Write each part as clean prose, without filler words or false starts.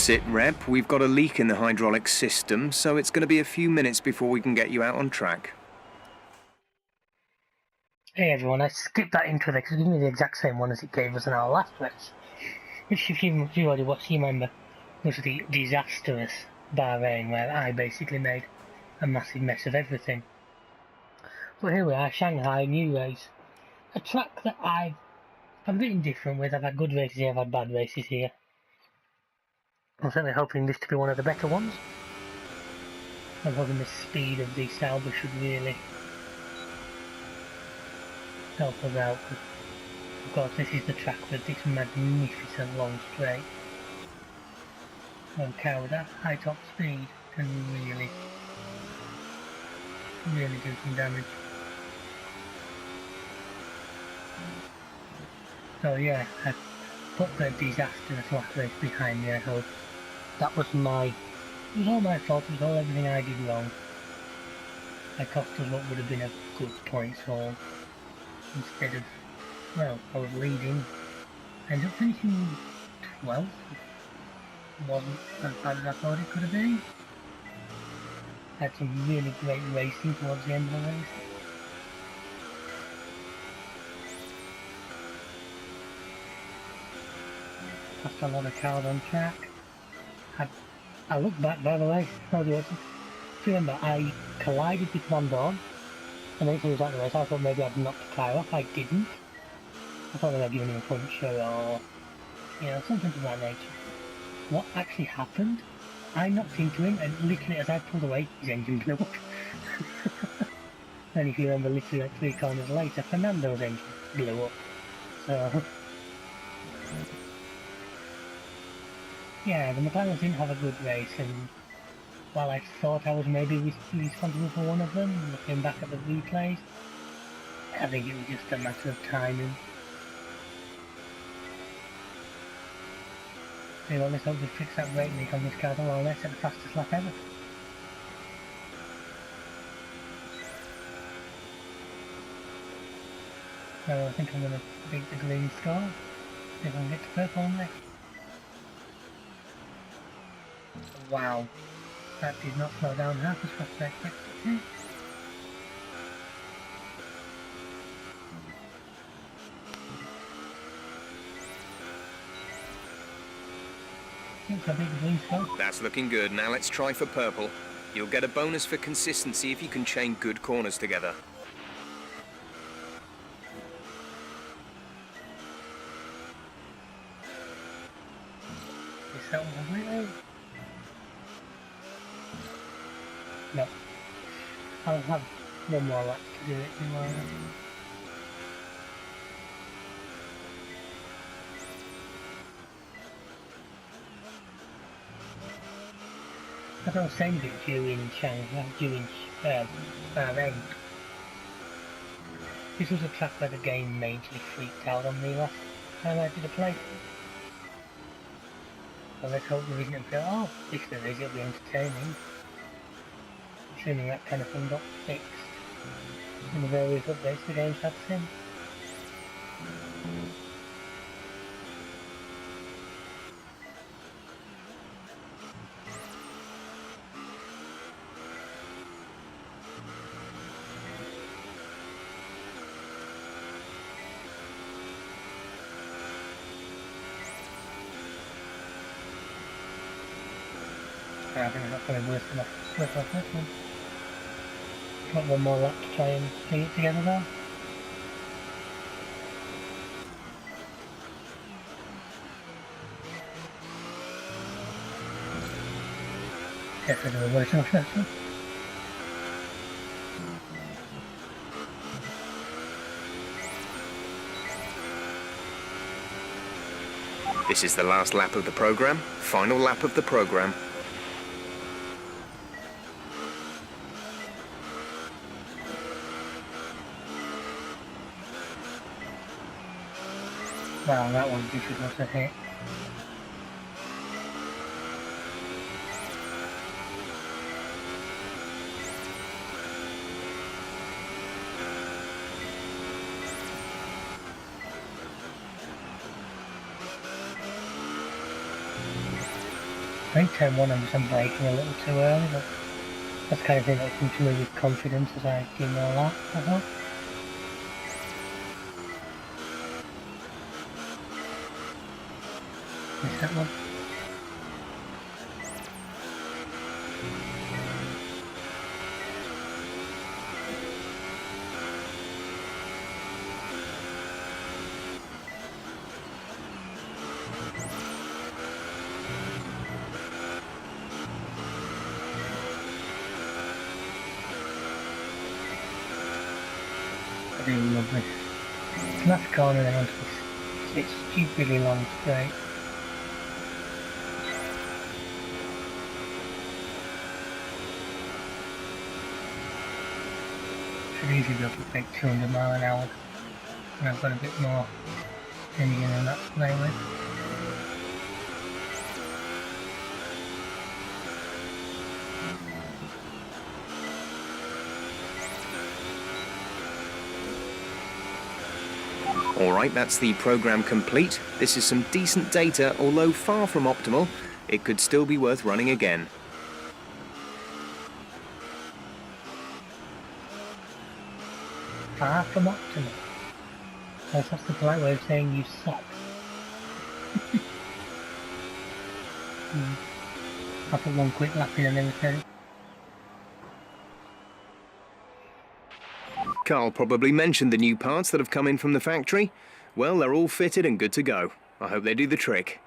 That's it, Rep. We've got a leak in the hydraulic system, so it's going to be a few minutes before we can get you out on track. Hey everyone, I skipped that intro there because it gave me the exact same one as it gave us in our last race. Which if you already watched, you remember, was the disastrous Bahrain where I basically made a massive mess of everything. But here we are, Shanghai, new race. A track that I'm a bit indifferent with. I've had good races here, I've had bad races here. I'm certainly hoping this to be one of the better ones. I'm hoping the speed of the Sauber should really help us out, because of course this is the track for this magnificent long straight. One car with that high top speed can really do some damage. So yeah, I put the disastrous last race behind me. I hope that was it was all my fault. It was all everything I did wrong. I cost us what would have been a good points haul instead of, well, I was leading. I ended up finishing 12th. Wasn't as bad as I thought it could have been. Had some really great racing towards the end of the race. Passed a lot of cars on track. I looked back, by the way, if you remember, I collided with Van Dorn, and then he was out the race. I thought maybe I'd knocked the car off. I didn't. I thought they were giving him a puncture or, something of that nature. What actually happened? I knocked into him, and literally as I pulled away, his engine blew up. And if you remember, literally like 3 corners later, Fernando's engine blew up. So, yeah, the McLarens didn't have a good race, and while I thought I was maybe responsible for one of them, looking back at the replays, I think it was just a matter of timing. So let's hope they fix that brake leak on this car while they set the fastest lap ever. So I think I'm going to beat the green score, see if I can get to purple next. Wow, that did not slow down half as fast as I expected it to. That's looking good. Now let's try for purple. You'll get a bonus for consistency if you can chain good corners together. Is that one really? No. I'll have one more lap to do it tomorrow. As I was saying to you during Bahrain, this was a track where the game majorly freaked out on me last time I did a play. So let's hope there isn't a feel, oh, if there is, it'll be entertaining. Assuming that kind of thing got fixed in the various updates the game's had since. I think that's probably worth off this one. Got one more lap to try and string it together though. Guess we'll do a worse off this one. This is the last lap of the program. Final lap of the program. Wow, that was difficult to hit. I think turn 1 I'm braking a little too early, but that's the kind of thing that comes to me with confidence as I do more laps, I hope. Missed that one. I do love this. Last corner down to this stupidly long straight. Should easily be able to take 200 mile an hour, and I've got a bit more engine than that to play with. Alright, that's the program complete. This is some decent data, although far from optimal. It could still be worth running again. Far from optimal. That's the polite way of saying you suck. I put one quick lap in and then return it. Carl probably mentioned the new parts that have come in from the factory. Well, they're all fitted and good to go. I hope they do the trick.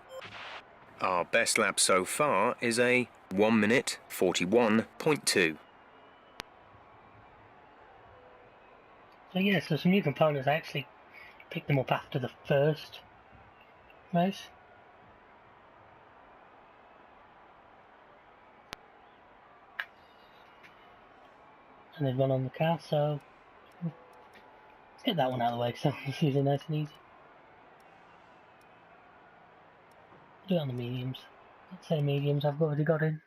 Our best lap so far is a 1 minute 41.2. So yeah, so some new components, I actually picked them up after the first race. And they've gone on the car, so let's get that one out of the way because that's usually nice and easy. Do it on the mediums. Let's say mediums I've already got in.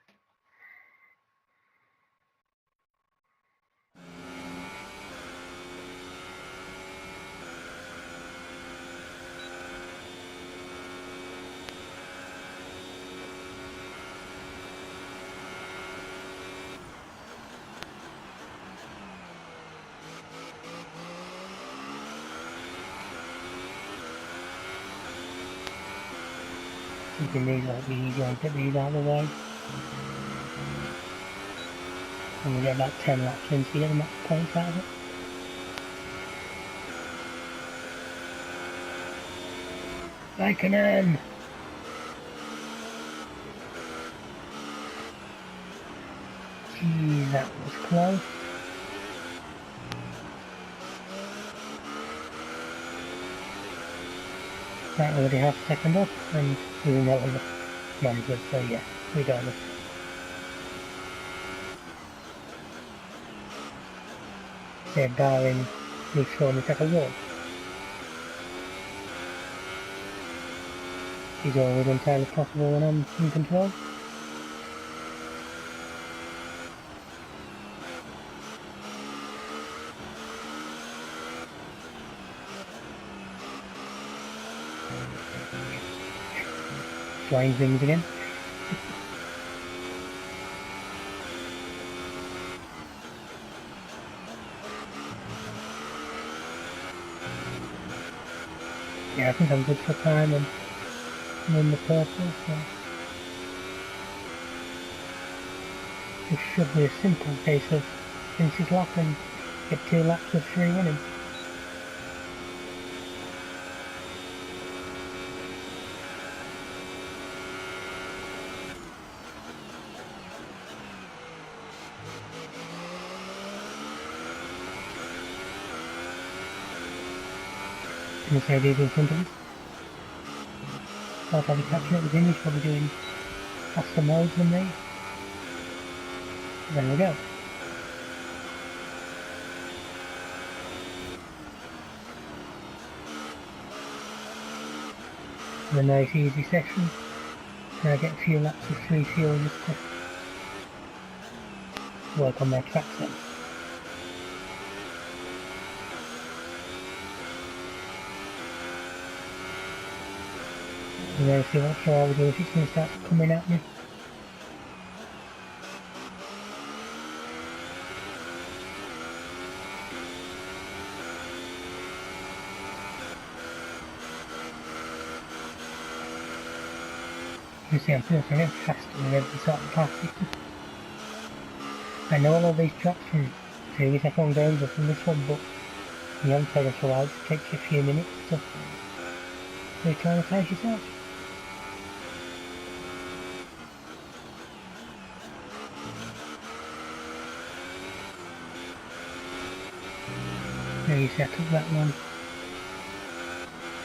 Keeping these like easy, I'll get these out of the way. And we get about 10 laps in, so you get the max points out of it. Raikkonen! Geez, that was close. That already half a second off, and even that was not good, so yeah, regardless. They're barring me showing me take a walk. Is always entirely possible when I'm in control. Flying things again. Yeah, I think I'm good for time and I'm in the purple, so this should be a simple case of finish his lap and get 2 laps of free running. Mercedes in front of us. I'll probably catching up with him, he's probably doing faster modes than me. There we go. A nice easy session. And I get a few laps of free fuel just to work on my track sense. And then see what floor we do if it's going to start coming at me. You see, I'm filtering in faster than every sort of plastic. I know all of these tracks from previous F1 games or from this one, but you haven't played it for a while, it takes you a few minutes to acclimatise yourself. There you see, I took that long.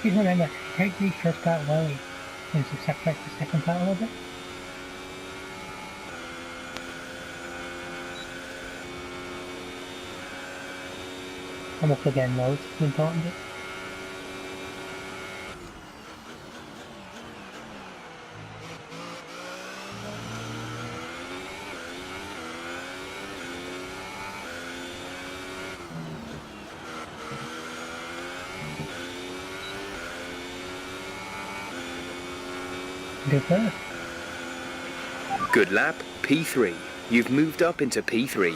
Just remember, take the first part well, you can sacrifice the second part a little bit. I'm up again though, it's the important bit. Do first. Good lap, P3. You've moved up into P3.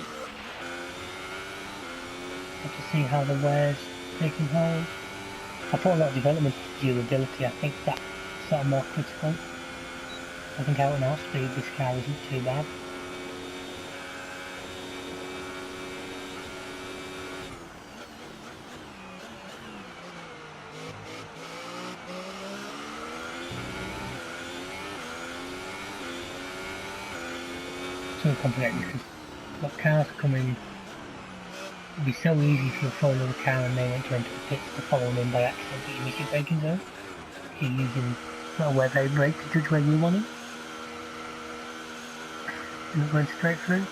Have to see how the wear's taking hold. I put a lot of development into durability, I think that's sort of more critical. I think out and out speed this car isn't too bad. So complicated because what cars coming, it'd be so easy if you're following a car and they went to enter the pits to follow them in by accident, but you miss your braking zone. You're using sort of where they brake to judge where you want it. You're not going straight through.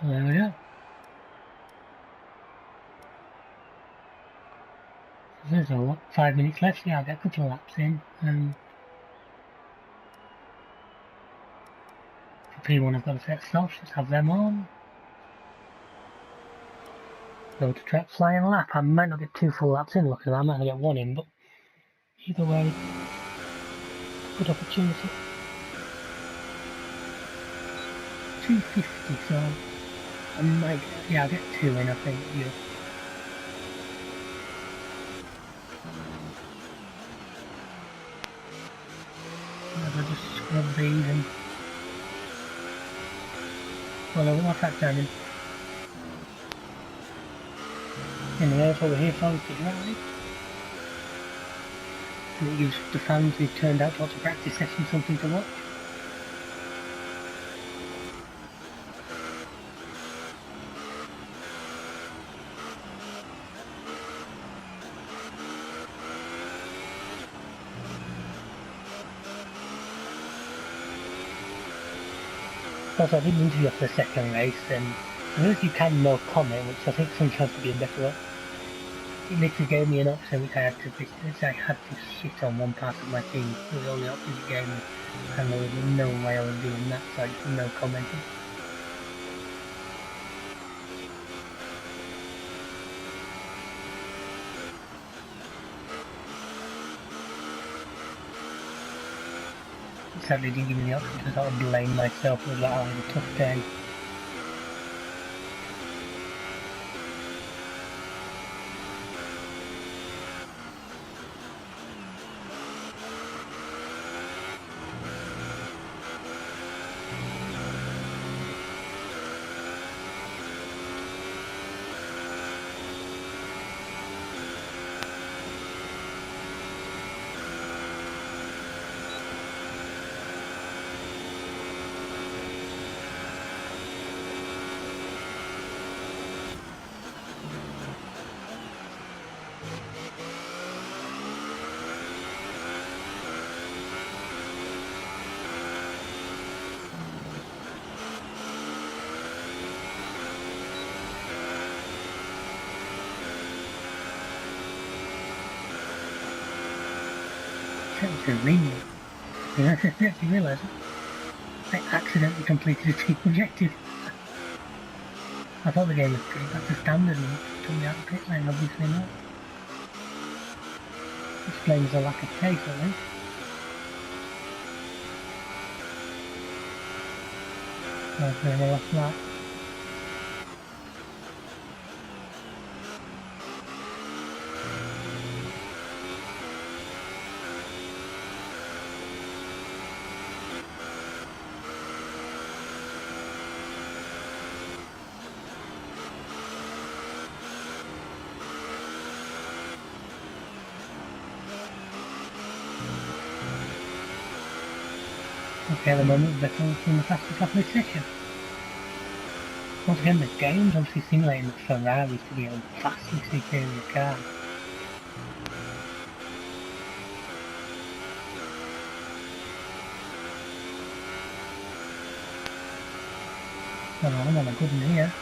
So there we go. There's a lot, 5 minutes left, yeah, I'll get a couple of laps in. For P1 I've got to set softs, let's have them on. Go to track flying lap, I might not get 2 full laps in, looking at that, I might not get 1 in, but either way, good opportunity. 250, so I might, yeah, I'll get 2 in, I think, yeah. I'll just scrub these and... Well, I won't have that down in. Anyway, that's over here, fans to drive. And it gives the fans who've turned out lots of practice sessions something to watch. Also, I did an interview after the second race, and I noticed you can no comment, which I think sometimes could be a better option. It literally gave me an option which I had to shit on one part of my team. It was the only option it gave me, and there was no way I was doing that, so I just no commenting. Sadly didn't give me the option to sort of blame myself. It was like, I had a tough day. to ring. You know, I actually realised I accidentally completed a team objective. I thought the game was pretty back to standard and took me out of the pit lane, obviously not. Explains the lack of pace at least. I've been the last lap. Okay, at the moment, Vettel's in the fastest lap of this session. Once again, the game's obviously simulating Ferraris to be a vastly superior car. Well, I'm on a good one here.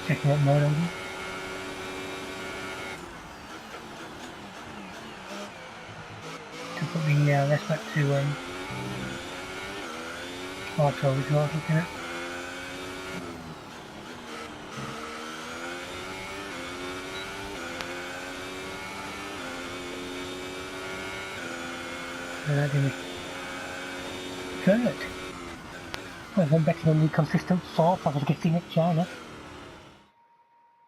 Checking what mode I'm in. To put the rest back to auto as well, looking at. And that gave me third. Well, then better than the consistent fourth I was getting at China.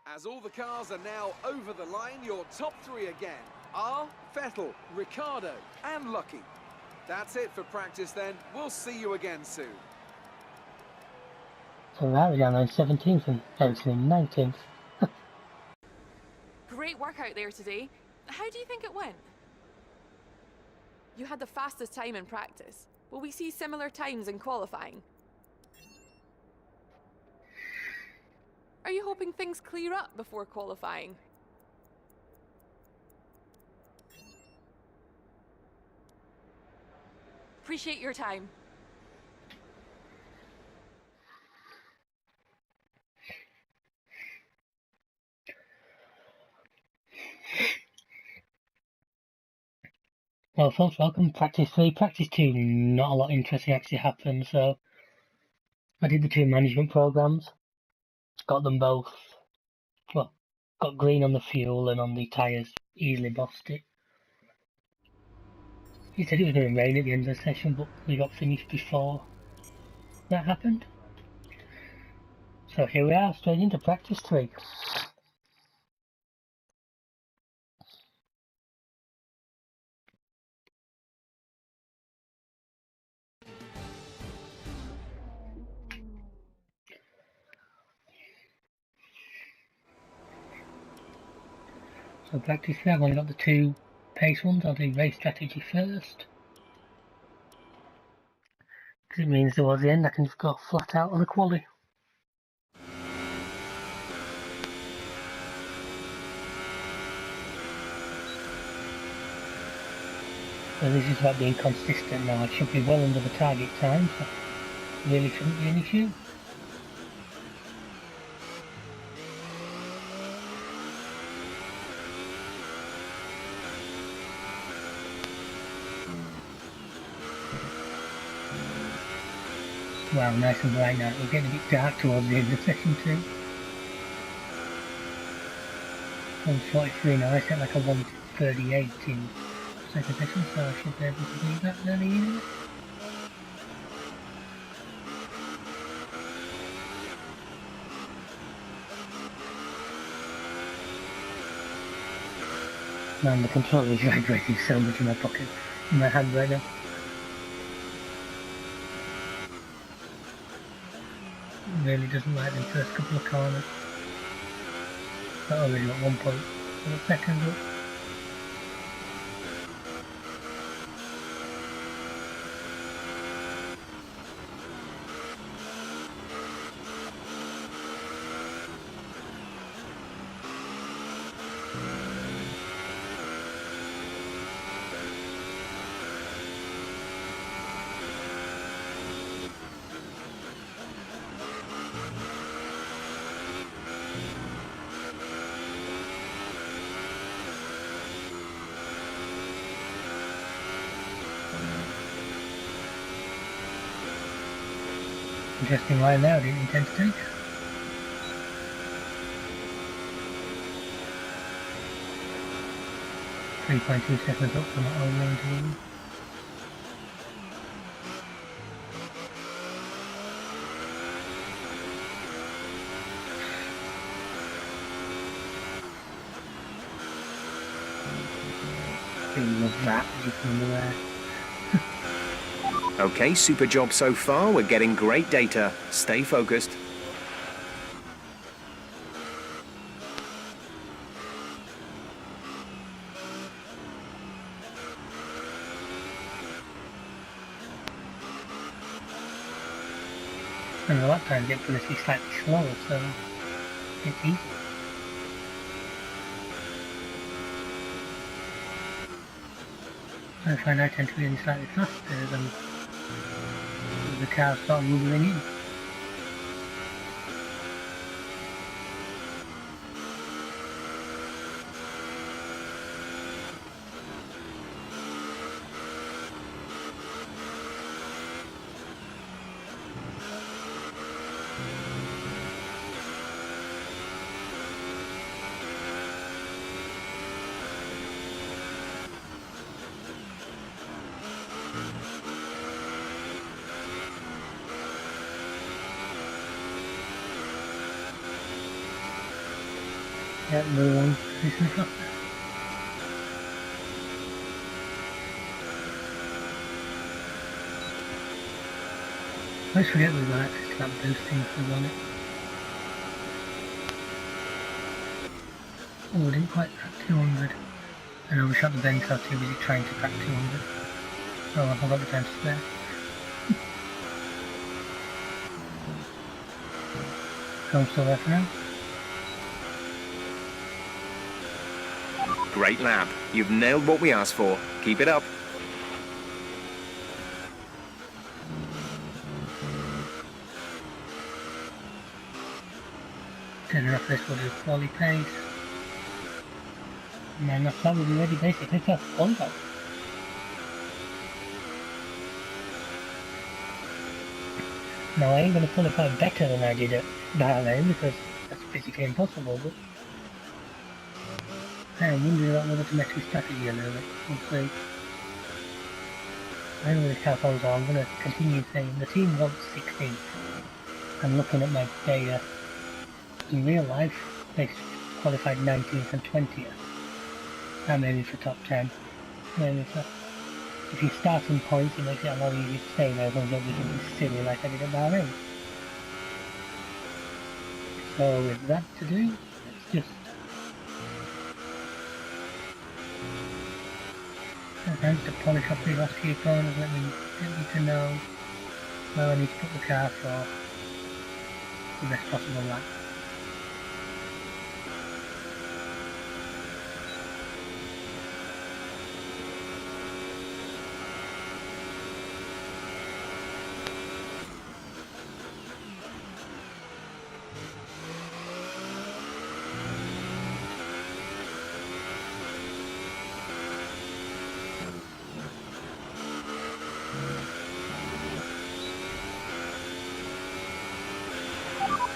As all the cars are now over the line, your top three again are Vettel, Ricciardo and Lucky. That's it for practice then. We'll see you again soon. Ferrari down on 17th and Ericsson in 19th. Great work out there today. How do you think it went? You had the fastest time in practice. Will we see similar times in qualifying? Are you hoping things clear up before qualifying? Appreciate your time. Well folks, welcome. Practice 3. Practice 2, not a lot interesting actually happened, so I did the two management programs. Got them both, well, got green on the fuel and on the tyres, easily bossed it. He said it was going to rain at the end of the session, but we got finished before that happened. So here we are, straight into practice 3. So practice 3, I've only got the two pace ones. I'll do race strategy first. Because it means towards the end I can just go flat out on the quali. So this is about being consistent now. I should be well under the target time, so really shouldn't be an issue. Wow, nice and bright now. We're getting a bit dark towards the end of session 2. 1:43 now, I set like a 1:38 in second session, so I should be able to do that early in. Man, the controller is vibrating so much in my pocket, in my hand right now. Really doesn't like them first couple of corners. That already got 1.4 seconds up. Interesting line there, I didn't intend to take. .2 seconds up from that over into the lead. Love that, as you can aware. Okay, super job so far. We're getting great data. Stay focused. And the lap times get going to be slightly slower, so it's easy. I find I tend to be slightly faster than the cars start moving in. Yeah, another one. This is faster. I always forget we've got access to that boosting if we want it. Oh, we didn't quite crack 200. I know we shot the vent out too busy trying to crack 200. Oh, I've got the time to spare. So I'm still there for now. Great lap. You've nailed what we asked for. Keep it up. Turning off this will do quality pace. And then that will be ready basically for qualify. Now I ain't going to qualify better than I did at Bahrain because that's physically impossible, but I'm wondering about whether to mess with strategy a little bit. We'll see. I don't really count on, so I'm going to continue saying the team wants 16th. I'm looking at my data. In real life, they qualified 19th and 20th. And maybe for top 10. Maybe for... If you start in points, it makes it a lot easier to say now, don't do something silly like I did at Bahrain. So with that to do, let's just... Sometimes to polish off these last few corners, let me to know where I need to put the car for the best possible lap.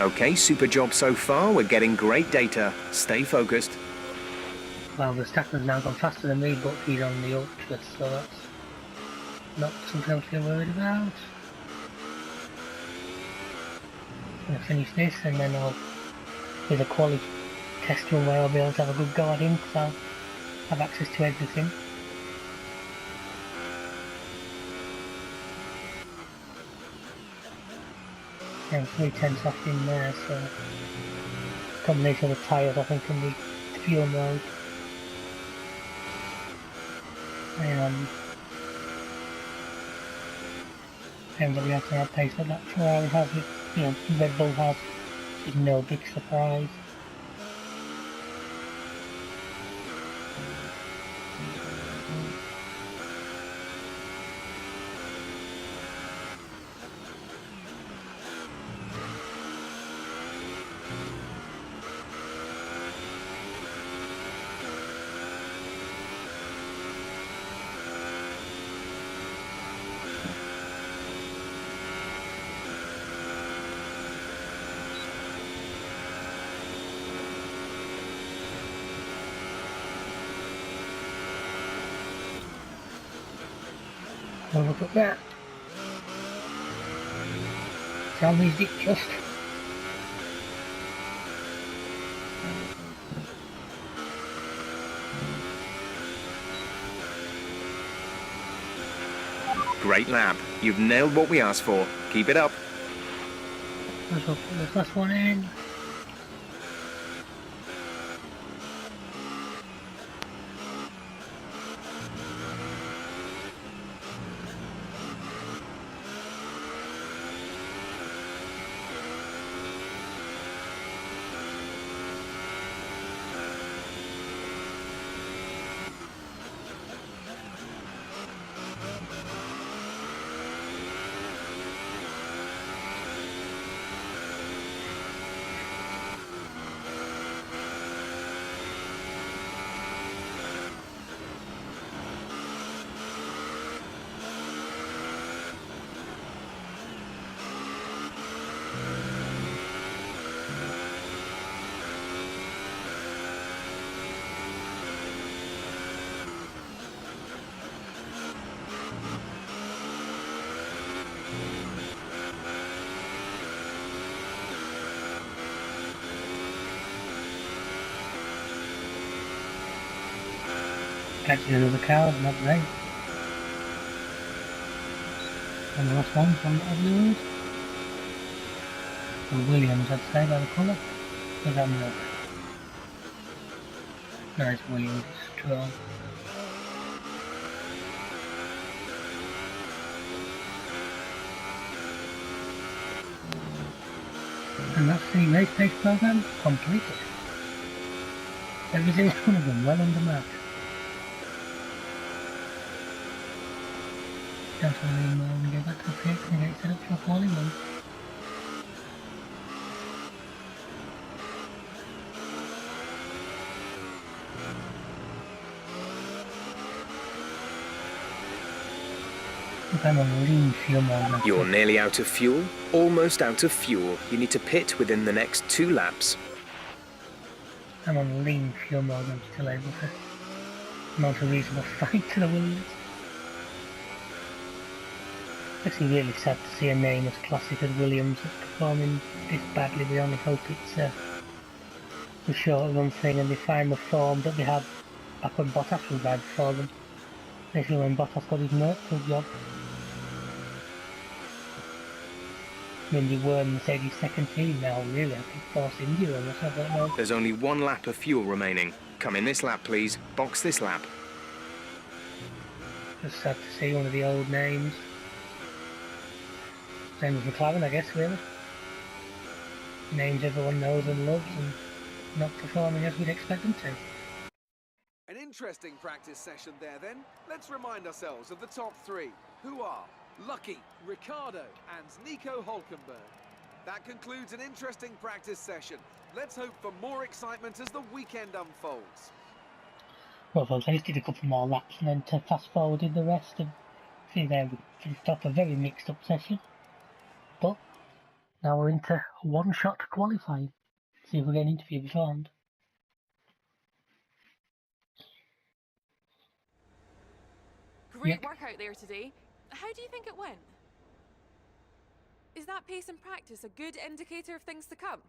Okay, super job so far. We're getting great data. Stay focused. Well, Verstappen's now gone faster than me, but he's on the ultras, so that's not something else to get worried about. I'm going to finish this and then I'll do the quality test run where I'll be able to have a good go at him, because I'll have access to everything. And 3/10 left in there, so combination of the tyres I think can be fuel mode. BMW has to have pace at that Ferrari has, Red Bull has, is no big surprise. Have a look at that. Salvaged it just. Great lap. You've nailed what we asked for. Keep it up. Let's put this last one in. Catching another car, not great. And the last one from Edwards. And Williams, I'd say, by the colour. But I'm not. Nice Williams, strong. And that's the race pace programme completed. Every single one of them well under mark. Down to the more and get back to the pit and get set up for a quality one. I'm on lean fuel mode. You're nearly out of fuel. Almost out of fuel. You need to pit within the next 2 laps. I'm on lean fuel mode. I'm still able to mount a reasonable fight to the Williams. Actually really sad to see a name as classic as Williams performing this badly. We only hope it's a short run thing and they find the form that they had back when Bottas was bad for them. Basically when Bottas got his Merckx job. When they were in Mercedes' second team now, really, I think Force India on this, I don't know. There's only 1 lap of fuel remaining. Come in this lap, please. Box this lap. Just sad to see one of the old names. Same as McLaren, I guess, really. Names everyone knows and loves and not performing as we'd expect them to. An interesting practice session there then. Let's remind ourselves of the top 3, who are Lucky, Ricciardo and Nico Hülkenberg. That concludes an interesting practice session. Let's hope for more excitement as the weekend unfolds. Well folks, I just did a couple more laps and then to fast forward in the rest and see there we finished off a very mixed up session. But now we're into one-shot qualifying. See if we get an interview beforehand. Great work out there today. How do you think it went? Is that pace in practice a good indicator of things to come?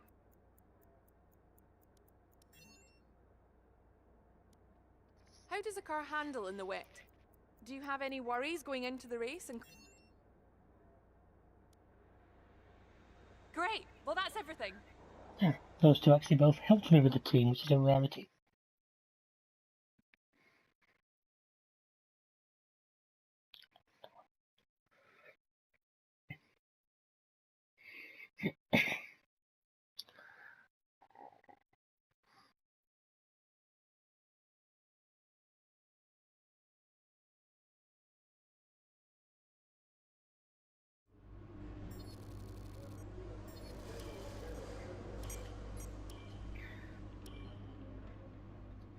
How does a car handle in the wet? Do you have any worries going into the race? Great! Well, that's everything. Yeah, those two actually both helped me with the team, which is a rarity.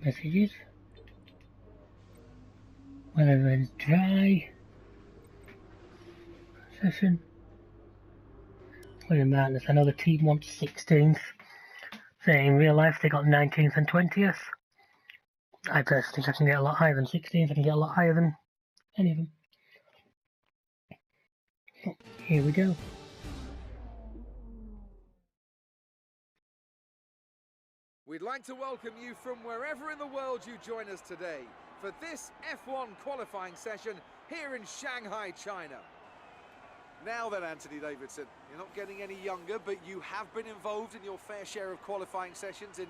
Messages. Weather is dry. Session. William Madness. I know the team wants 16th. So in real life they got 19th and 20th. I personally think I can get a lot higher than 16th. I can get a lot higher than any of them. Here we go. We'd like to welcome you from wherever in the world you join us today for this F1 qualifying session here in Shanghai, China. Now then, Anthony Davidson, you're not getting any younger, but you have been involved in your fair share of qualifying sessions in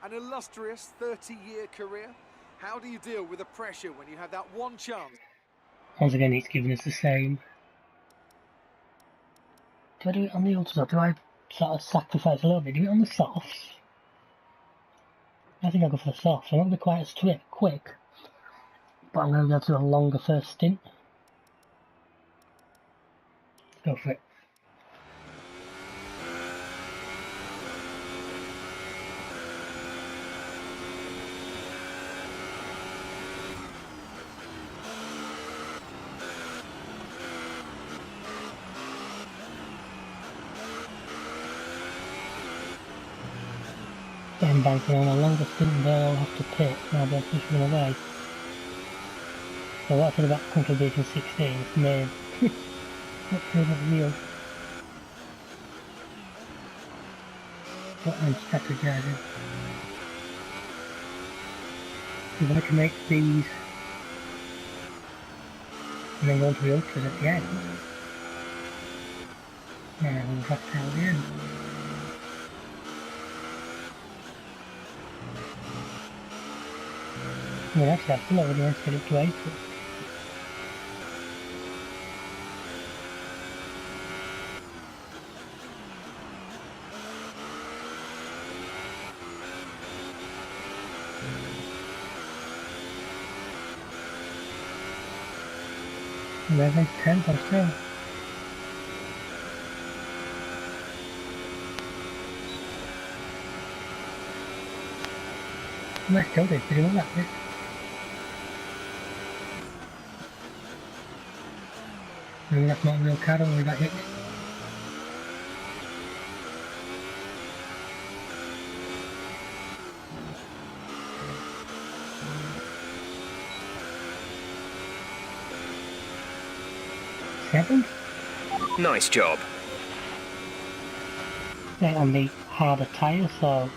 an illustrious 30-year career. How do you deal with the pressure when you have that one chance? Once again, it's given us the same. Do I do it on the ultras or do I sort of sacrifice a little bit? Do it on the softs? I think I'll go for the softs. I'm not going to be quite as quick, but I'm going to be able to do a longer first stint. Go for it. Getting banking on a longer stint there, I'll have to pit and I'll be able to push one away. So what I said about contribution 16 is made. Not sure of the wheel. But I'm strategizing. If I can make these and then go into the ultras at the end. And we'll have to at the end. Well, actually, I still already want to get up to 8. 11th, 10th, I'm still. Let's go this, did you want that bit? Maybe that's not a real car, only that hit. Seventh? Nice job. Yeah, on the harder tyre, so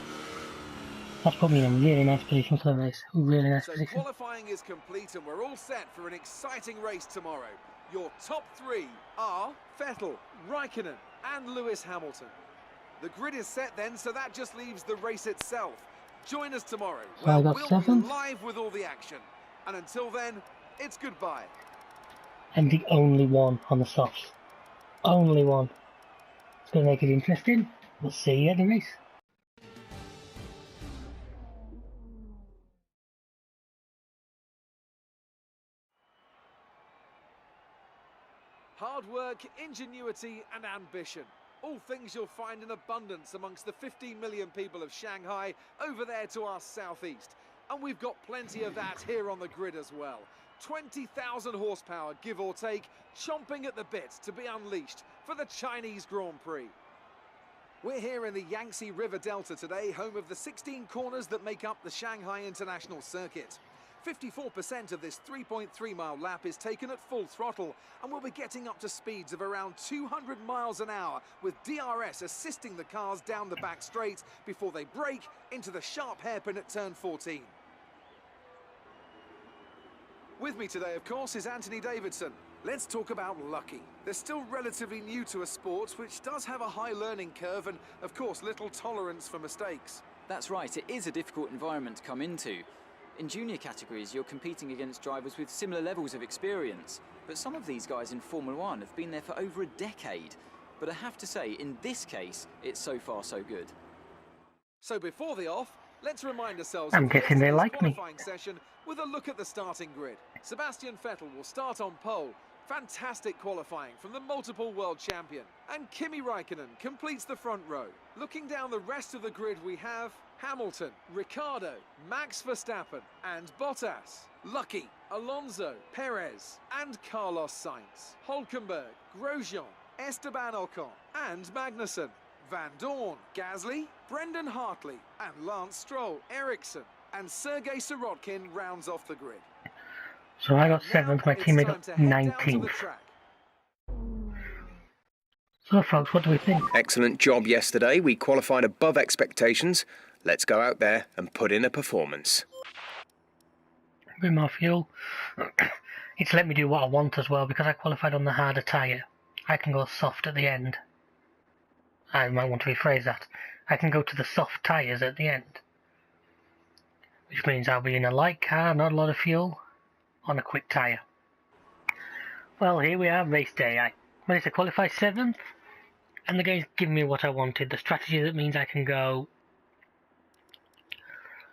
that's put me in a really nice position for the race. Really nice So position. qualifying is complete and we're all set for an exciting race tomorrow. Your top 3 are Vettel, Raikkonen and Lewis Hamilton. The grid is set then, so that just leaves the race itself. Join us tomorrow. So I got we'll 7th. be live with all the action. And until then, it's goodbye. And the only one on the softs. Only one. It's going to make it interesting. We'll see you at the race. Hard work, ingenuity and ambition. All things you'll find in abundance amongst the 15 million people of Shanghai over there to our southeast. And we've got plenty of that here on the grid as well. 20,000 horsepower, give or take, chomping at the bit to be unleashed for the Chinese Grand Prix. We're here in the Yangtze River Delta today, home of the 16 corners that make up the Shanghai International Circuit. 54% of this 3.3-mile lap is taken at full throttle, and we'll be getting up to speeds of around 200 miles an hour, with DRS assisting the cars down the back straight before they brake into the sharp hairpin at turn 14. With me today, of course, is Anthony Davidson. Let's talk about Lucky. They're still relatively new to a sport which does have a high learning curve and, of course, little tolerance for mistakes. That's right, it is a difficult environment to come into. In junior categories, you're competing against drivers with similar levels of experience. But some of these guys in Formula One have been there for over a decade. But I have to say, in this case, it's so far so good. So before the off, let's remind ourselves I'm of guessing they yesterday's like me. qualifying session with a look at the starting grid. Sebastian Vettel will start on pole. Fantastic qualifying from the multiple world champion. And Kimi Raikkonen completes the front row. Looking down the rest of the grid, we have Hamilton, Ricciardo, Max Verstappen and Bottas, Lucky, Alonso, Perez and Carlos Sainz, Hülkenberg, Grosjean, Esteban Ocon and Magnussen, Van Dorn, Gasly, Brendan Hartley and Lance Stroll, Ericsson and Sergei Sirotkin rounds off the grid. So I got 7th, my Now, teammate it's got time to head down to the 19th. track. So folks, what do we think? Excellent job yesterday. We qualified above expectations. Let's go out there and put in a performance. A bit more fuel. It's let me do what I want as well, because I qualified on the harder tyre. I can go soft at the end. I might want to rephrase that. I can go to the soft tyres at the end. Which means I'll be in a light car, not a lot of fuel, on a quick tyre. Well, here we are, race day. I managed to qualify 7th, and the game's given me what I wanted. The strategy that means I can go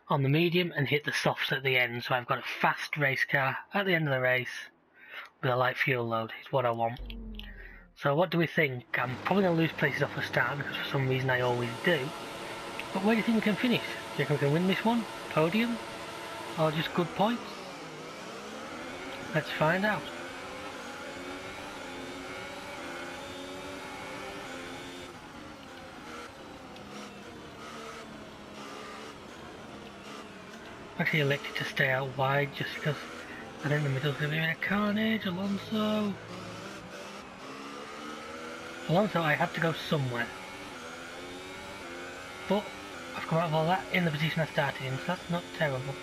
on the medium and hit the softs at the end, so I've got a fast race car at the end of the race with a light fuel load, is what I want. So what do we think? I'm probably going to lose places off the start, because for some reason I always do. But where do you think we can finish? Do you think we can win this one? Podium? Or just good points? Let's find out. Actually elected to stay out wide just because I think the middle's going to be a carnage. Alonso, I have to go somewhere. But I've come out of all that in the position I started in, so that's not terrible.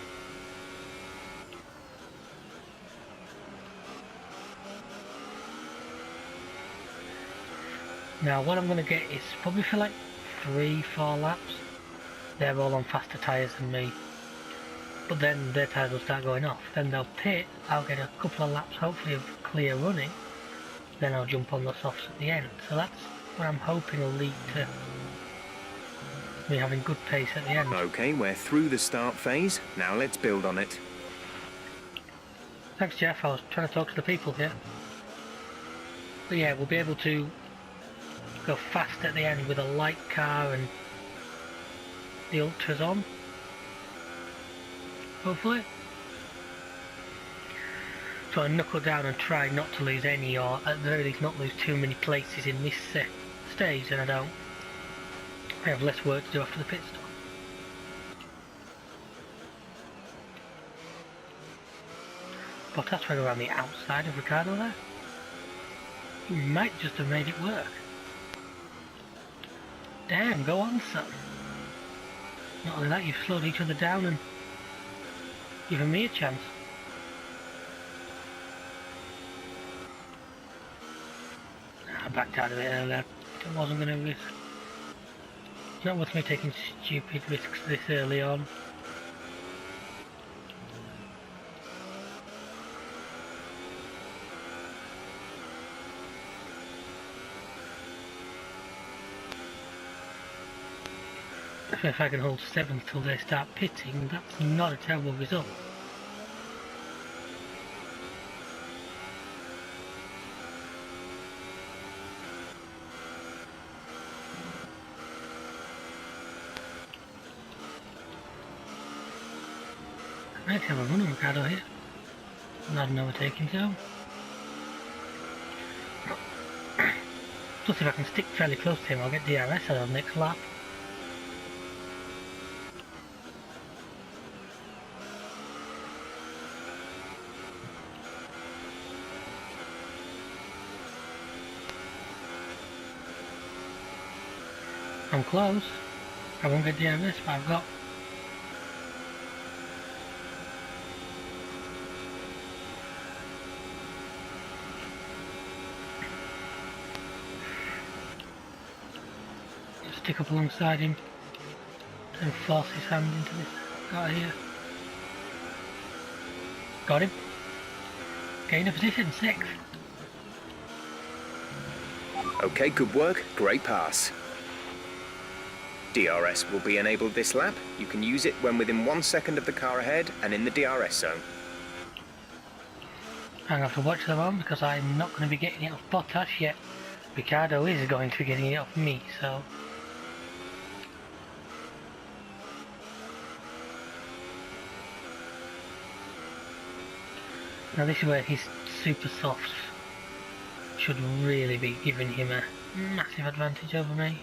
Now what I'm going to get is probably for like 3-4 laps. They're all on faster tyres than me. But then their tyres will start going off. Then they'll pit, I'll get a couple of laps hopefully of clear running. Then I'll jump on the softs at the end. So that's what I'm hoping will lead to me having good pace at the end. Okay, we're through the start phase. Now let's build on it. Thanks Jeff, I was trying to talk to the people here. But yeah, we'll be able to go fast at the end with a light car and the ultras on. Hopefully. So I knuckle down and try not to lose any, or at the very least not lose too many places in this stage, and I have less work to do after the pit stop. Bottas went around the outside of Ricardo there. He might just have made it work. Damn, go on son. Not only that, you've slowed each other down and given me a chance. I backed out of it earlier. I wasn't going to risk. It's not worth me taking stupid risks this early on. If I can hold 7th till they start pitting, that's not a terrible result. I might have a run on Ricardo here. Not an overtaking zone. Plus if I can stick fairly close to him, I'll get DRS out of the next lap. I'm close. I won't get DRS, but I've got. Stick up alongside him and force his hand into this guy here. Got him. Gain a position, 6th. Okay, good work. Great pass. DRS will be enabled this lap. You can use it when within 1 second of the car ahead and in the DRS zone. I'm going to have to watch them on because I'm not going to be getting it off Bottas yet. Ricardo is going to be getting it off me, so... Now this is where his super softs should really be giving him a massive advantage over me.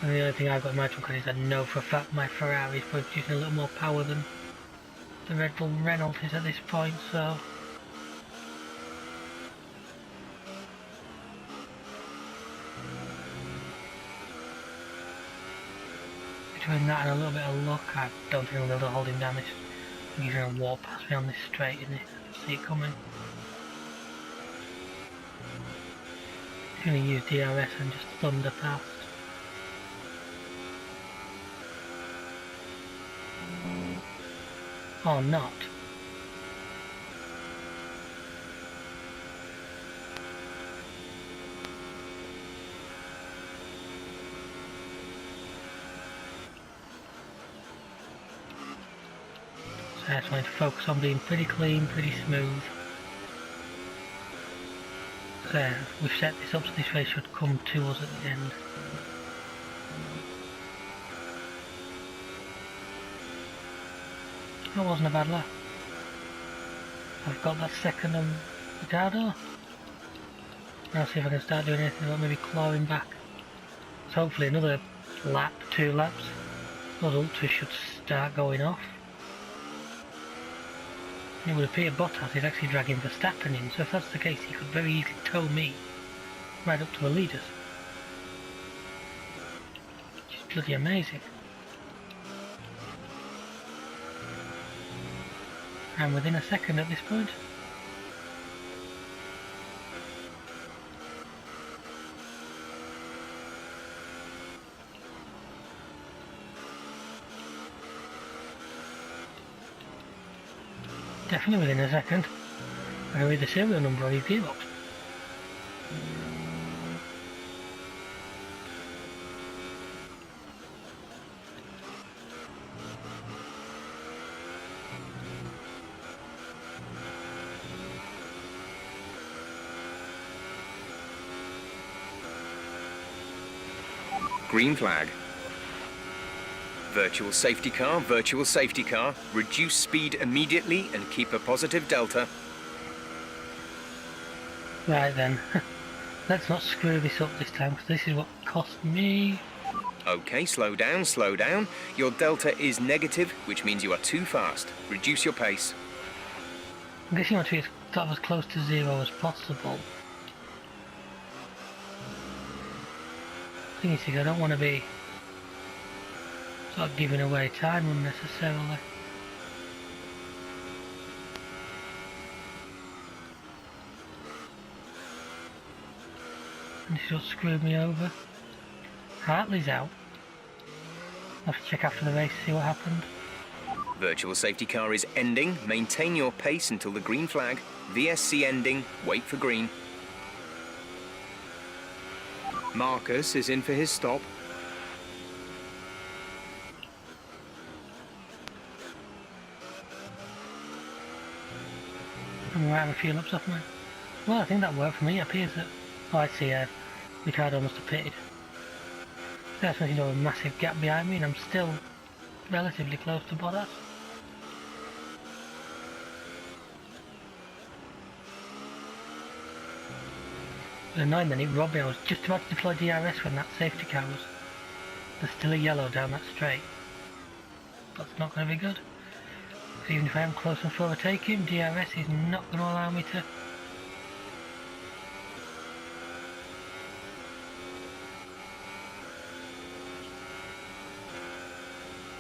And the only thing I've got in my trunk is I know for a fact my Ferrari is producing a little more power than the Red Bull Renault is at this point, so... Between that and a little bit of luck, I don't think I'll be able to hold him down this. I think he's going to walk past me on this straight, isn't he? I can see it coming. He's going to use DRS and just thunder past. Or not. So I just wanted to focus on being pretty clean, pretty smooth. So we've set this up so this race should come to us at the end. That wasn't a bad lap. I've got that second on Ricardo. Now see if I can start doing anything about maybe clawing back. So hopefully another lap, 2 laps, those ultras should start going off. It would appear Bottas is actually dragging Verstappen in, so if that's the case he could very easily tow me right up to the leaders. Which is bloody amazing. And within a second at this point. Definitely within a second. I can read the serial number on his gearbox. Green flag. Virtual safety car, virtual safety car. Reduce speed immediately and keep a positive delta. Right then. Let's not screw this up this time, because this is what cost me. Okay, slow down, slow down. Your delta is negative, which means you are too fast. Reduce your pace. I'm guessing I want to be as close to 0 as possible. The thing is, I don't want to be sort of giving away time unnecessarily. And this is what screwed me over. Hartley's out. I'll have to check after the race to see what happened. Virtual safety car is ending. Maintain your pace until the green flag. VSC ending. Wait for green. Marcus is in for his stop. I'm right, a few laps off mine. Well, I think that worked for me. It appears that... Oh, I see, Ricardo must have pitted. That's when you know a massive gap behind me and I'm still relatively close to Bottas. It was annoying then, it robbed me. I was just about to deploy DRS when that safety car was... There's still a yellow down that straight. That's not going to be good. So even if I am close enough to overtake him, DRS is not going to allow me to...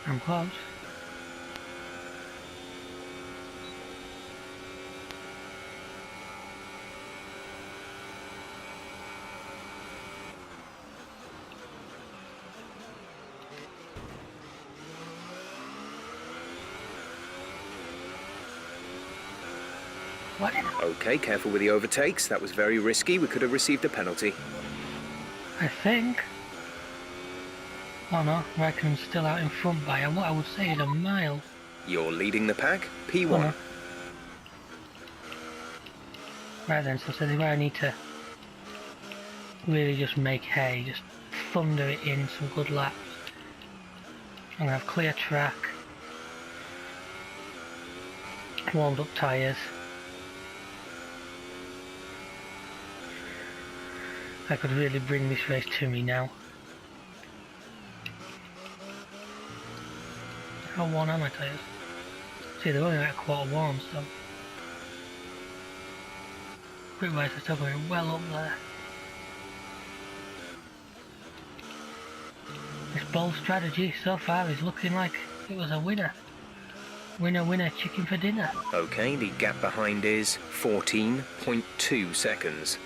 I'm close. What? Okay, careful with the overtakes. That was very risky. We could have received a penalty. I think... Oh no, Raikkonen's still out in front by what I would say is a mile. You're leading the pack. P1. Oh, no. Right then, so this is where I need to really just make hay, just thunder it in some good laps. I'm going to have clear track, warmed up tyres. I could really bring this race to me now. How worn are my tyres? See, they're only like a quarter warm, so quick race are still going well up there. This bold strategy so far is looking like it was a winner. Winner, winner, chicken for dinner. Okay, the gap behind is 14.2 seconds.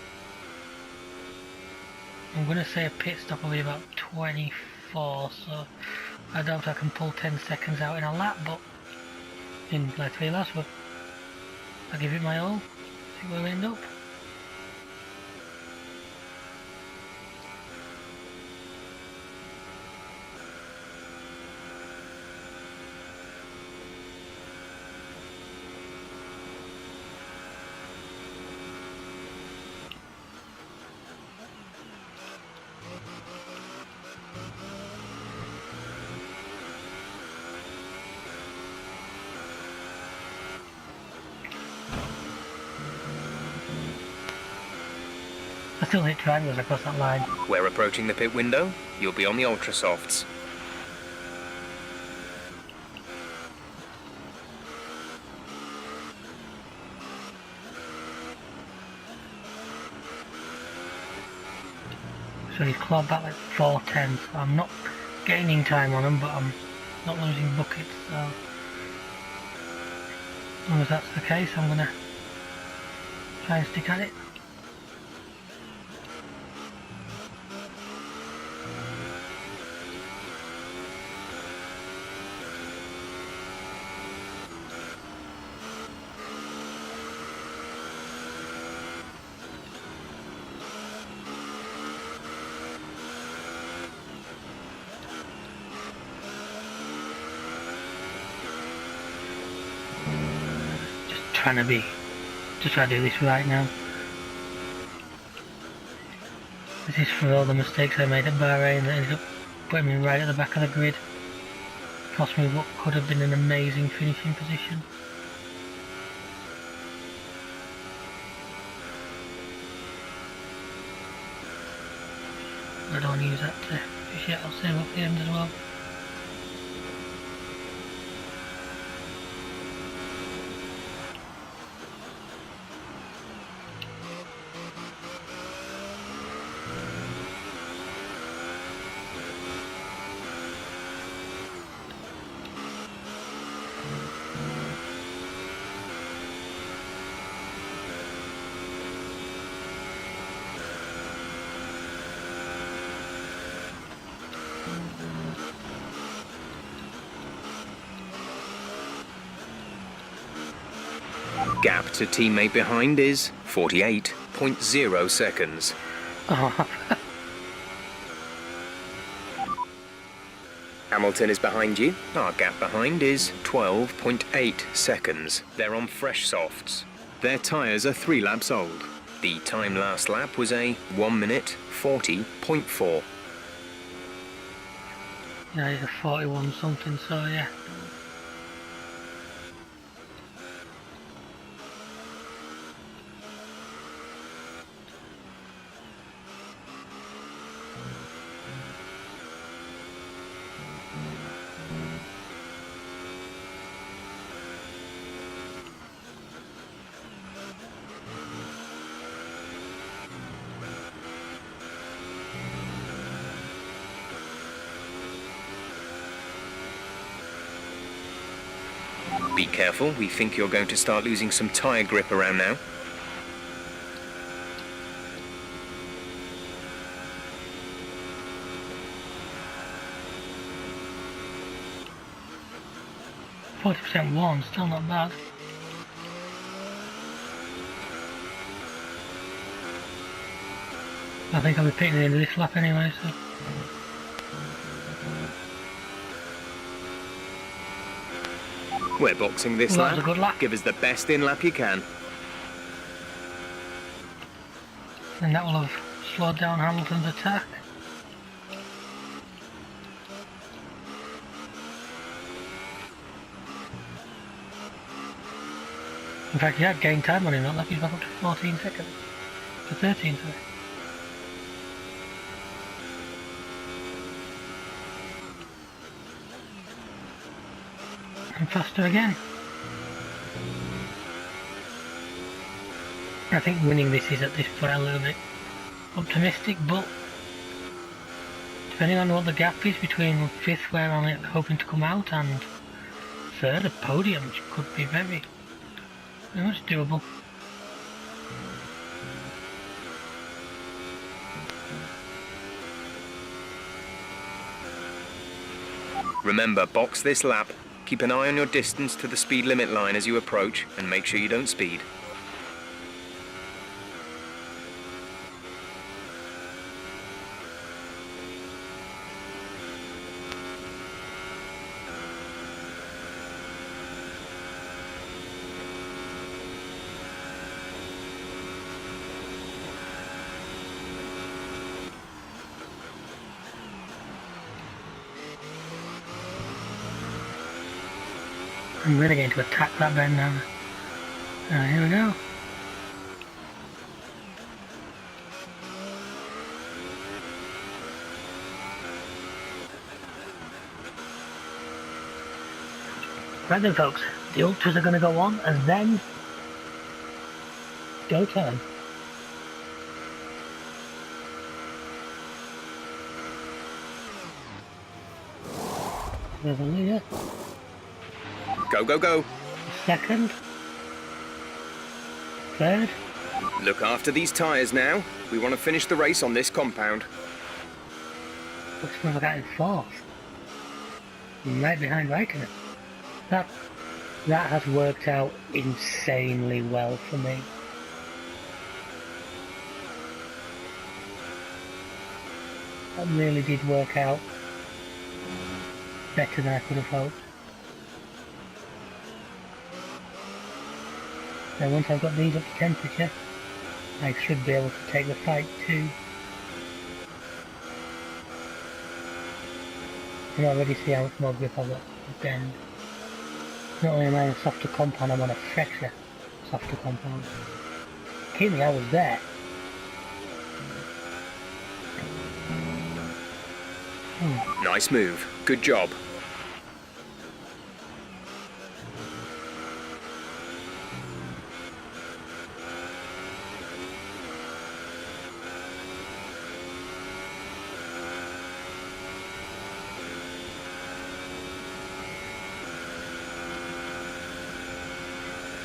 I'm going to say a pit stop will be about 24, so I doubt I can pull 10 seconds out in a lap, but in like 3 laps, but I'll give it my all, see where we end up. I still hit triangles across that line. We're approaching the pit window. You'll be on the ultra softs. So he's clawed back like 4 tenths. I'm not gaining time on him, but I'm not losing buckets, so as long as that's the case, I'm gonna try and stick at it. Just try to do this right now. This is for all the mistakes I made at Bahrain that ended up putting me right at the back of the grid. Cost me what could have been an amazing finishing position. I don't want to use that to fish yet, I'll save up the end as well. Gap to teammate behind is 48.0 seconds. Oh, Hamilton is behind you. Our gap behind is 12.8 seconds. They're on fresh softs. Their tyres are 3 laps old. The time last lap was a 1 minute 40.4. yeah, he's a 41 something, so yeah. Be careful, we think you're going to start losing some tyre grip around now. %40 warm, still not bad. I think I'll be pitting the end of this lap anyway, so. We're boxing this Well, that was lap. a good lap. Give us the best in lap you can. And that will have slowed down Hamilton's attack. In fact, he had gained time on him, that lap he's back up to 14 seconds. To 13, sorry. And faster again. I think winning this is at this point a little bit optimistic, but depending on what the gap is between 5th, where I'm hoping to come out, and 3rd, a podium, which could be very much doable. Remember, box this lap. Keep an eye on your distance to the speed limit line as you approach, and make sure you don't speed. I'm really going to attack that bend now. Here we go. Right then folks, the ultras are going to go on and then go time. There's a leader. Go, go, go. 2nd. 3rd. Look after these tyres now. We want to finish the race on this compound. Looks like I got in 4th. Right behind Raikkonen. That has worked out insanely well for me. That really did work out better than I could have hoped. Now once I've got these up to temperature, I should be able to take the fight too. You can already see how much more grip I've got at the end. Not only am I on a softer compound, I'm on a fresher softer compound. Keeping I was there. Nice move. Good job.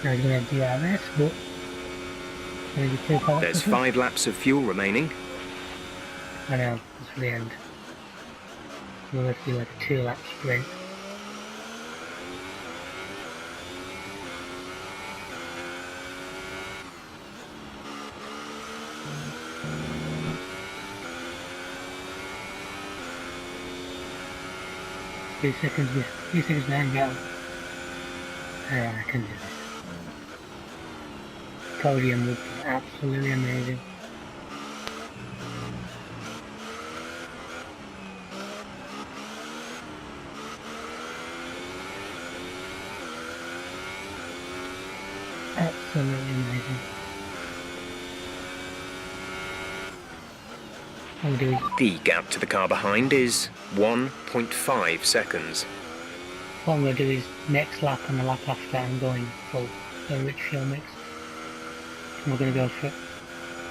Now he's going to do DRS, but There's 5 laps of fuel remaining. I know, it's for the end. We'll have to do like a 2-lap sprint. Few seconds behind go. Alright, I can do this. Podium would be absolutely amazing. Absolutely amazing. What we'll do is, The gap to the car behind is 1.5 seconds. what I'm going to do is next lap and the lap after I'm going full, so rich fuel mix. And we're going to go for it.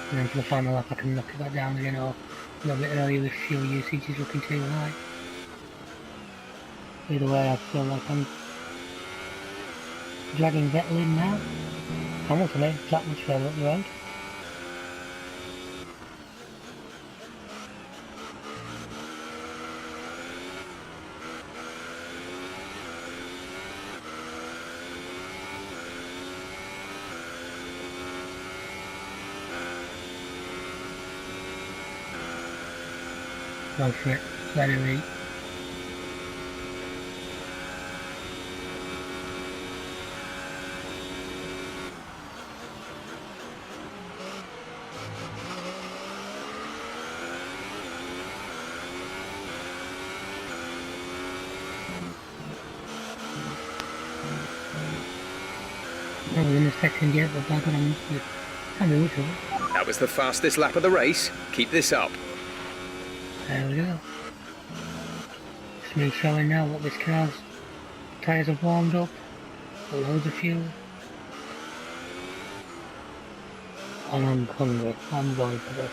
And then for the final lap I can knock it back down again, or a little bit earlier if fuel usage is looking too high. Either way I feel like I'm dragging Vettel in now. Hamilton ain't that much further up the road. Go for it, let it eat. Not within a second yet, but back on I'm happy with it. That was the fastest lap of the race. Keep this up. There we go. It's me showing now what this car's tyres have warmed up. Loads of fuel. And I'm hungry. I'm going for this.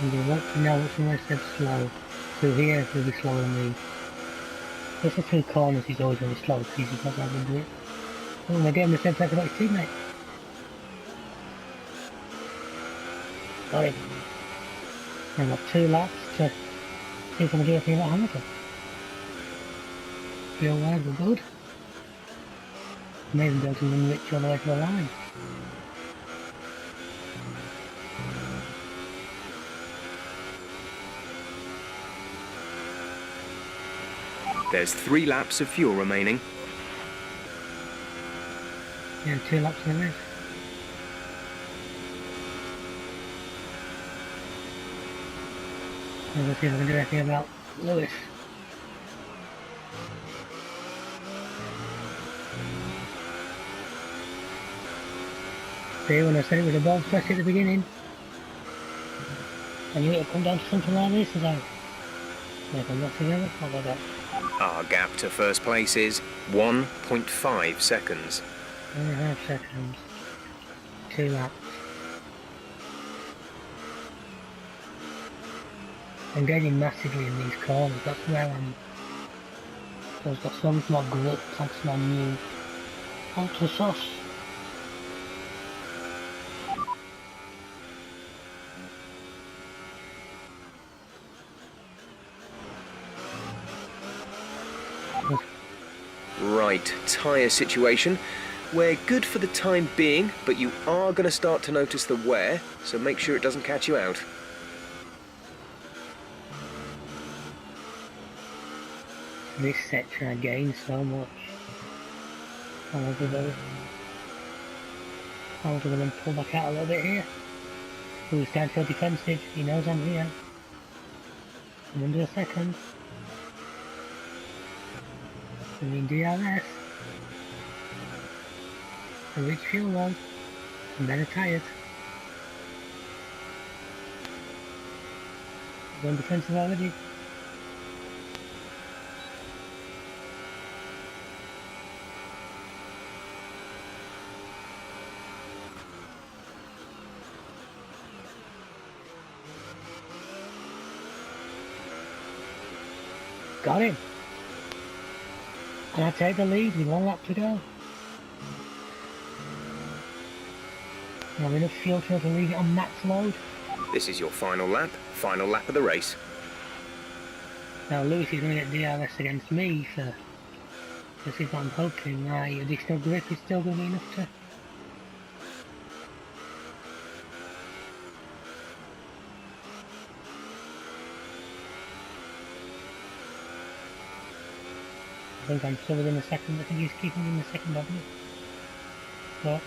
And you'll want to know which one I said slow. Through here, he'll be slower than me. Just the two corners, he's always going to be slow because he's not going to do it. Oh, and again, the same place about his teammate. Got him. I've got 2 laps to see if I can do anything about Hamilton. Feel wise, we're good. May even be able to win Rich all the way to the line. There's 3 laps of fuel remaining. Yeah, 2 laps in the race. Let's see if I can do anything about Lewis. See, when I said it was a bold stretch at the beginning, I knew it would come down to something like this, as I make them not together, I'll go back. Our gap to first place is 1.5 seconds. 1.5 seconds. 2 laps. I'm gaining massively in these corners, that's where I've got so much more grip thanks to my new ultra sauce. Right, tyre situation. We're good for the time being, but you are going to start to notice the wear, so make sure it doesn't catch you out. This section I gained so much. I'll do them pull back out a little bit here. Who's down to defensive, he knows I'm here. I'm under a second. I'm in DRS. I reach fuel low. I'm better tired. I'm on defensive already. Got him. And I take the lead with 1 lap to go. I have enough fuel to leave it on max load. This is your final lap of the race. Now Lewis is going to get DRS against me for this is what I'm hoping. My additional grip is still going to be enough to... I think I'm still within a second. I think he's keeping in the second of me. But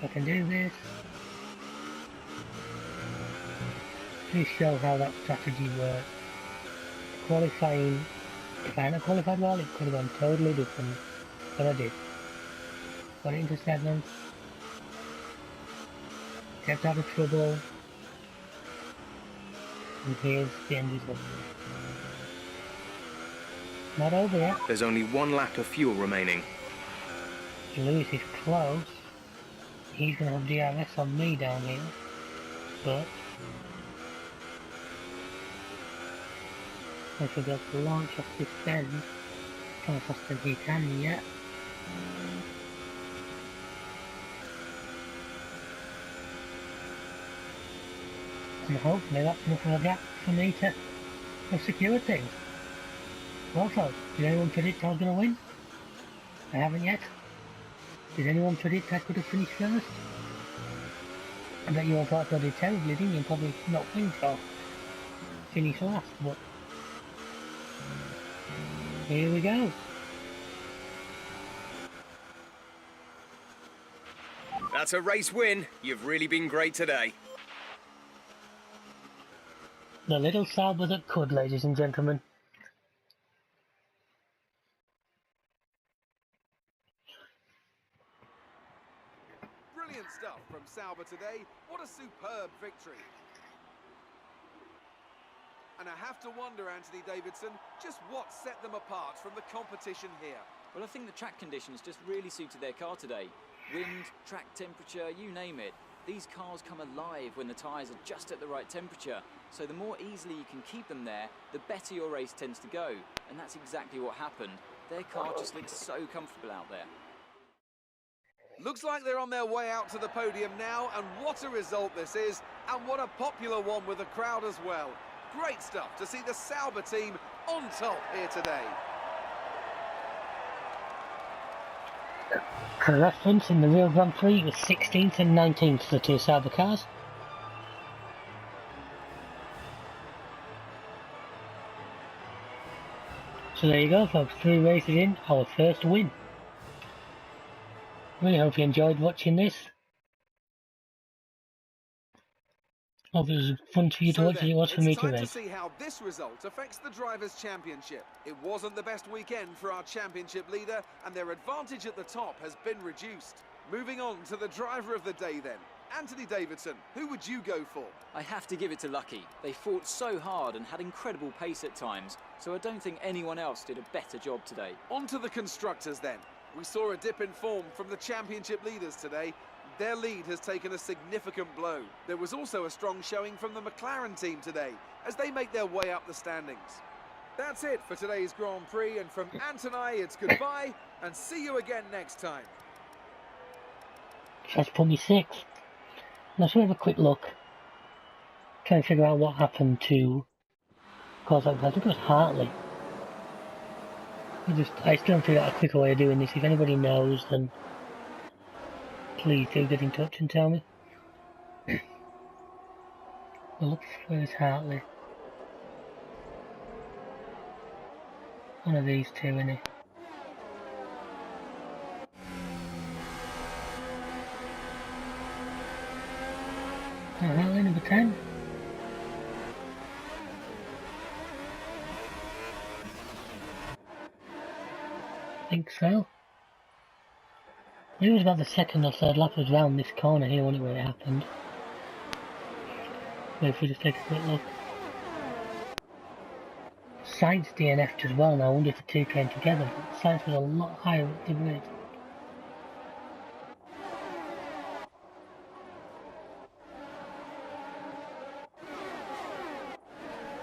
I can do this. Please show how that strategy works. Qualifying, if I hadn't qualified well, it could have gone totally different. But I did. Got it into 7th. Kept out of trouble. And here's the end result. Not over yet. There's only 1 lap of fuel remaining. Lewis is close. He's going to have DRS on me down here. But I should be able to launch off this bend as fast as he can yet. And hopefully that's enough of a gap for me to have secured things. Also, did anyone predict I was going to win? I haven't yet. Did anyone predict I could have finished first? I bet you all thought I did terribly, didn't you? And probably not win, so finish last, but here we go. That's a race win. You've really been great today. The little Sauber that could, ladies and gentlemen. Sauber today. What a superb victory. And I have to wonder, Anthony Davidson, just what set them apart from the competition here. Well, I think the track conditions just really suited their car today. Wind, track temperature, you name it. These cars come alive when the tyres are just at the right temperature. So the more easily you can keep them there, the better your race tends to go. And that's exactly what happened. Their car just looks so comfortable out there. Looks like they're on their way out to the podium now, and what a result this is, and what a popular one with the crowd as well. Great stuff to see the Sauber team on top here today. For reference, in the real Grand Prix, it was 16th and 19th for the two Sauber cars. So there you go, folks, 3 races in, our first win. Really hope you enjoyed watching this. Hope it was fun for you to watch as it was for me to race. It's time to see how this result affects the Drivers' Championship. It wasn't the best weekend for our championship leader, and their advantage at the top has been reduced. Moving on to the driver of the day then. Anthony Davidson, who would you go for? I have to give it to Lucky. They fought so hard and had incredible pace at times, so I don't think anyone else did a better job today. On to the constructors then. We saw a dip in form from the championship leaders today. Their lead has taken a significant blow. There was also a strong showing from the McLaren team today as they make their way up the standings. That's it for today's Grand Prix, and from Ant and I, it's goodbye and see you again next time. That's probably 6. Let's have a quick look. Try and figure out what happened to... Cause I think it was Hartley. I still haven't figured out a quicker way of doing this. If anybody knows, then please do get in touch and tell me. Well, look, where's Hartley? One of these two, isn't it? Hartley, number 10. I think so. It was about the second or third lap was round this corner here, wasn't it, where it happened. Maybe if we just take a quick look. Sainz DNF'd as well now. I wonder if the two came together, but Sainz was a lot higher up the grid.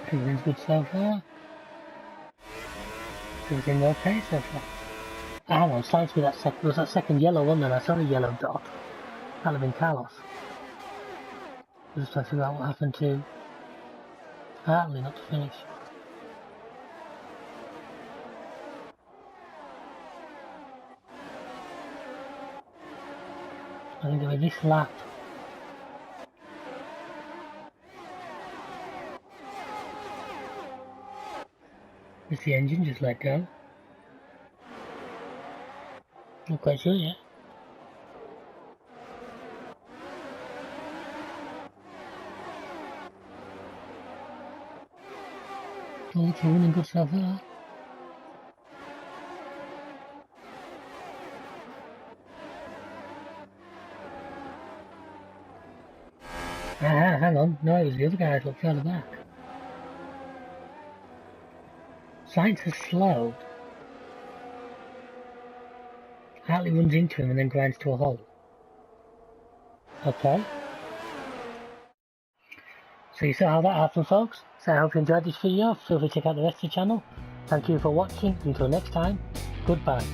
Everything's good so far. Everything okay so far. Hang on, Sainz with that second, was that second yellow one then? I saw a yellow dot. That'll have been Carlos. I'm just trying to figure out what happened to Hartley not to finish. I think it was this lap. Is the engine just let go? Not quite sure yet. Oh, it's running good so far. Hang on. No, it was the other guy that looked further back. Sainz has slowed. Hartley runs into him and then grinds to a halt. Okay. So you saw how that happened, folks. So I hope you enjoyed this video. Feel free to check out the rest of the channel. Thank you for watching. Until next time, goodbye.